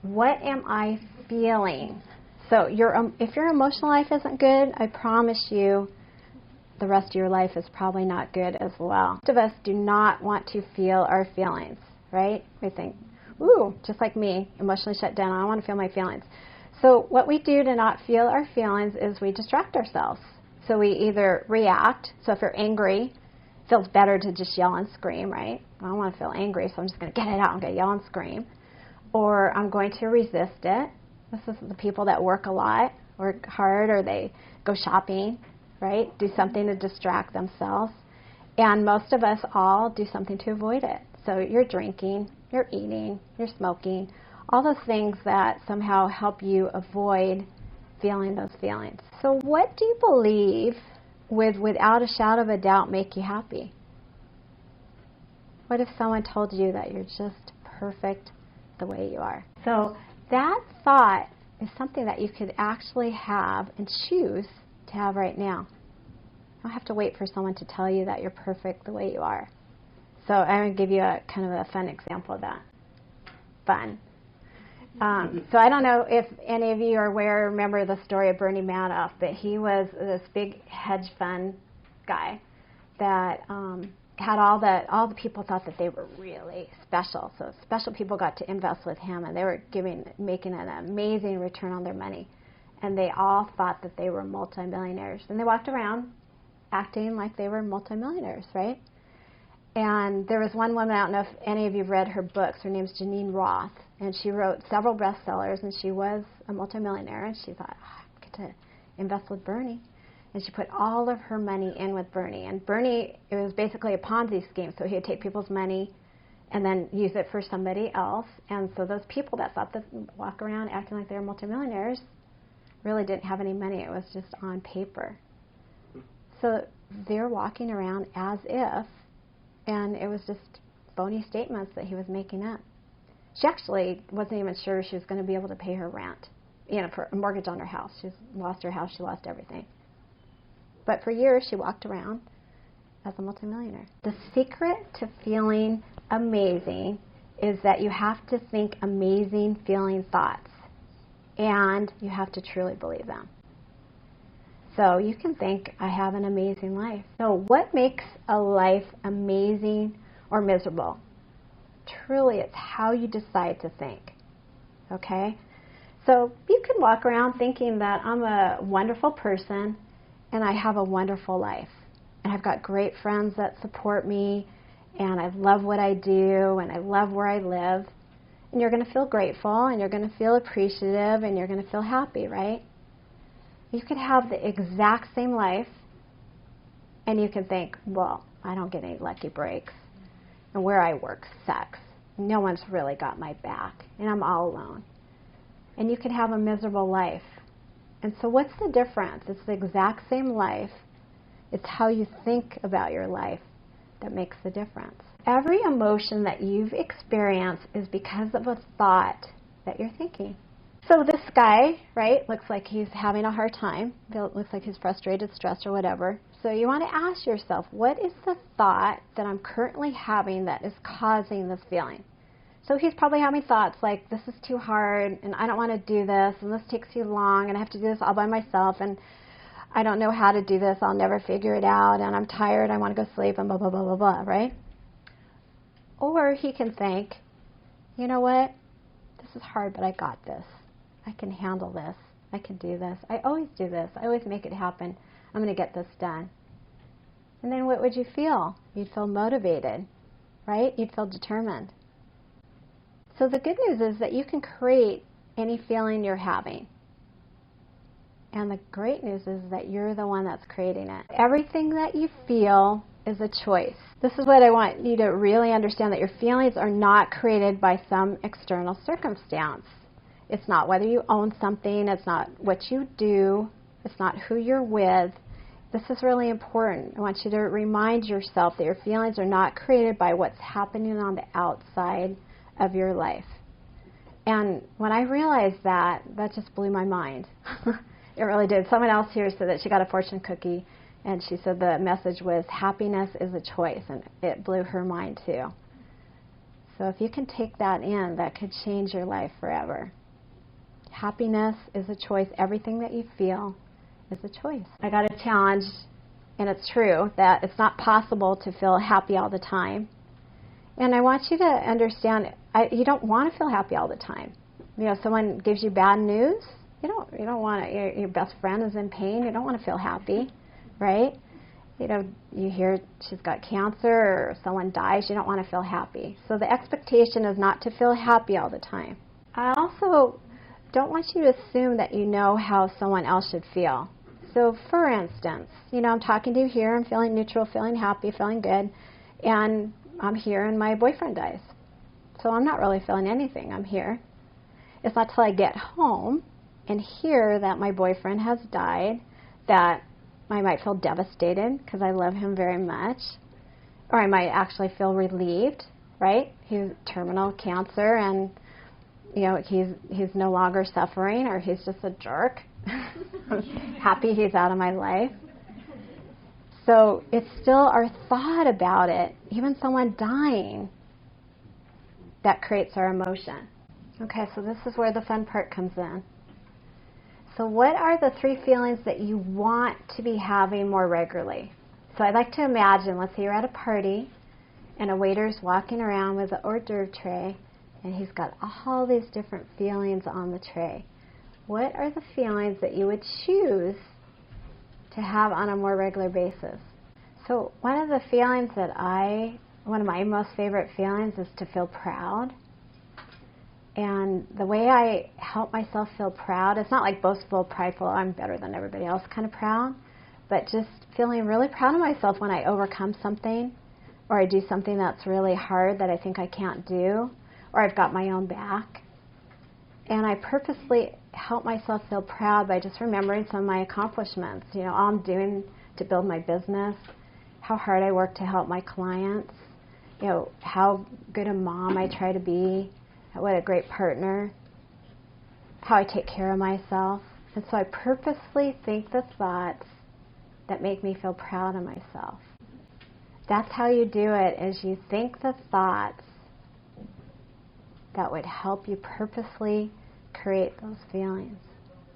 what am I feeling? So if your emotional life isn't good, I promise you the rest of your life is probably not good as well. Most of us do not want to feel our feelings, right? We think, ooh, just like me, emotionally shut down, I don't want to feel my feelings. So what we do to not feel our feelings is we distract ourselves. So we either react. So if you're angry, it feels better to just yell and scream, right? I don't want to feel angry, so I'm just going to get it out. I'm going to yell and scream. Or I'm going to resist it. This is the people that work a lot, work hard, or they go shopping, right? Do something to distract themselves. And most of us all do something to avoid it. So you're drinking, you're eating, you're smoking, all those things that somehow help you avoid feeling those feelings. So what do you believe would, without a shadow of a doubt, make you happy? What if someone told you that you're just perfect the way you are? So that thought is something that you could actually have and choose to have right now. You don't have to wait for someone to tell you that you're perfect the way you are. So I'm going to give you a kind of a fun example of that. Fun. So I don't know if any of you are aware, remember the story of Bernie Madoff, but he was this big hedge fund guy that had all the people thought that they were really special. So special people got to invest with him, and they were making an amazing return on their money. And they all thought that they were multimillionaires. And they walked around acting like they were multimillionaires, right? And there was one woman, I don't know if any of you have read her books, her name's Janine Roth, and she wrote several bestsellers, and she was a multimillionaire, and she thought, oh, I get to invest with Bernie. And she put all of her money in with Bernie. And Bernie, it was basically a Ponzi scheme, so he would take people's money and then use it for somebody else. And so those people that thought that walk around acting like they were multimillionaires really didn't have any money. It was just on paper. So they're walking around as if, and it was just phony statements that he was making up. She actually wasn't even sure she was going to be able to pay her rent, for a mortgage on her house. She lost her house, she lost everything. But for years, she walked around as a multimillionaire. The secret to feeling amazing is that you have to think amazing feeling thoughts, and you have to truly believe them. So you can think, I have an amazing life. So what makes a life amazing or miserable? Truly, it's how you decide to think. Okay? So you can walk around thinking that I'm a wonderful person and I have a wonderful life. And I've got great friends that support me, and I love what I do, and I love where I live. And you're going to feel grateful, and you're going to feel appreciative, and you're going to feel happy, right? You could have the exact same life, and you can think, well, I don't get any lucky breaks, and where I work sucks. No one's really got my back, and I'm all alone. And you could have a miserable life. And so what's the difference? It's the exact same life. It's how you think about your life that makes the difference. Every emotion that you've experienced is because of a thought that you're thinking. So this guy, right, looks like he's having a hard time. It looks like he's frustrated, stressed, or whatever. So you want to ask yourself, what is the thought that I'm currently having that is causing this feeling? So he's probably having thoughts like, this is too hard, and I don't want to do this, and this takes too long, and I have to do this all by myself, and I don't know how to do this, I'll never figure it out, and I'm tired, I want to go sleep, and blah, blah, blah, blah, blah, right? Or he can think, you know what, this is hard, but I got this. I can handle this. I can do this. I always do this. I always make it happen. I'm going to get this done. And then what would you feel? You'd feel motivated, right? You'd feel determined. So the good news is that you can create any feeling you're having. And the great news is that you're the one that's creating it. Everything that you feel is a choice. This is what I want you to really understand, that your feelings are not created by some external circumstance. It's not whether you own something, it's not what you do, it's not who you're with. This is really important. I want you to remind yourself that your feelings are not created by what's happening on the outside of your life. And when I realized that, that just blew my mind. It really did. Someone else here said that she got a fortune cookie, and she said the message was, happiness is a choice, and it blew her mind too. So if you can take that in, that could change your life forever. Happiness is a choice. Everything that you feel is a choice. I got a challenge, and it's true, that it's not possible to feel happy all the time. And I want you to understand, you don't want to feel happy all the time. You know, someone gives you bad news, you don't want to, your best friend is in pain, you don't want to feel happy, right? You know, you hear she's got cancer or someone dies, you don't want to feel happy. So the expectation is not to feel happy all the time. I also don't want you to assume that you know how someone else should feel. So for instance, you know, I'm talking to you here, I'm feeling neutral, feeling happy, feeling good, and I'm here and my boyfriend dies. So I'm not really feeling anything, I'm here. It's not till I get home and hear that my boyfriend has died that I might feel devastated because I love him very much. Or I might actually feel relieved, right? He's terminal cancer and, you know, he's no longer suffering, or he's just a jerk. I'm happy he's out of my life. So it's still our thought about it, even someone dying, that creates our emotion. Okay, so this is where the fun part comes in. So what are the 3 feelings that you want to be having more regularly? So I'd like to imagine, let's say you're at a party and a waiter's walking around with an hors d'oeuvre tray and he's got all these different feelings on the tray. What are the feelings that you would choose to have on a more regular basis? So one of the feelings one of my most favorite feelings is to feel proud. And the way I help myself feel proud, it's not like boastful, prideful, I'm better than everybody else kind of proud, but just feeling really proud of myself when I overcome something, or I do something that's really hard that I think I can't do, or I've got my own back. And I purposely help myself feel proud by just remembering some of my accomplishments, you know, all I'm doing to build my business, how hard I work to help my clients, you know, how good a mom I try to be, what a great partner, how I take care of myself. And so I purposely think the thoughts that make me feel proud of myself. That's how you do it, is you think the thoughts that would help you purposely create those feelings.